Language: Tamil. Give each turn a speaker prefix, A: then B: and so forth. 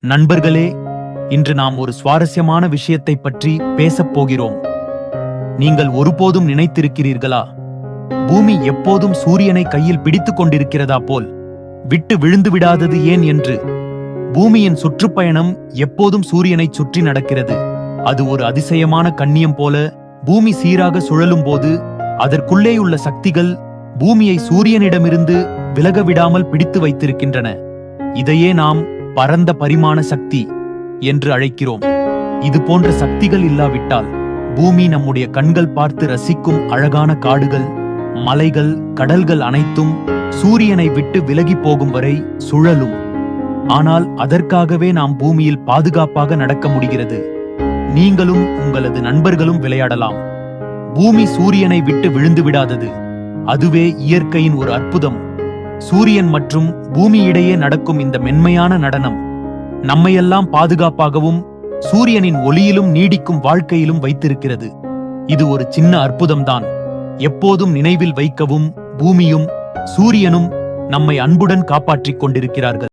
A: நண்பர்களே, இன்று நாம் ஒரு சுவாரஸ்யமான விஷயத்தை பற்றி பேசப் போகிறோம். நீங்கள் ஒருபோதும் நினைத்திருக்கிறீர்களா, பூமி எப்போதும் சூரியனை கையில் பிடித்துக் கொண்டிருக்கிறதா போல் விட்டு விழுந்து விடாதது ஏன் என்று? பூமியின் சுற்றுப்பயணம் எப்போதும் சூரியனை சுற்றி நடக்கிறது. அது ஒரு அதிசயமான கண்ணியம் போல. பூமி சீராக சுழலும் போது அதற்குள்ளேயுள்ள சக்திகள் பூமியை சூரியனிடமிருந்து விலக விடாமல் பிடித்து வைத்திருக்கின்றன. இதையே நாம் பரந்த பரிமாண சக்தி என்று அழைக்கிறோம். இது போன்ற சக்திகள் இல்லாவிட்டால் பூமி நம்முடைய கண்கள் பார்த்து ரசிக்கும் அழகான காடுகள், மலைகள், கடல்கள் அனைத்தும் சூரியனை விட்டு விலகி போகும் வரை சுழலும். ஆனால் அதற்காகவே நாம் பூமியில் பாதுகாப்பாக நடக்க முடிகிறது. நீங்களும் உங்களது நண்பர்களும் விளையாடலாம். பூமி சூரியனை விட்டு விழுந்து விடாதது. அதுவே இயற்கையின் ஒரு அற்புதம். சூரியன் மற்றும் பூமி இடையே நடக்கும் இந்த மென்மையான நடனம் நம்மையெல்லாம் பாதுகாப்பாகவும் சூரியனின் ஒளியிலும் நீடிக்கும் வாழ்க்கையிலும் வைத்திருக்கிறது. இது ஒரு சின்ன அற்புதம்தான். எப்போதும் நினைவில் வைக்கவும், பூமியும் சூரியனும் நம்மை அன்புடன் காப்பாற்றிக் கொண்டிருக்கிறார்கள்.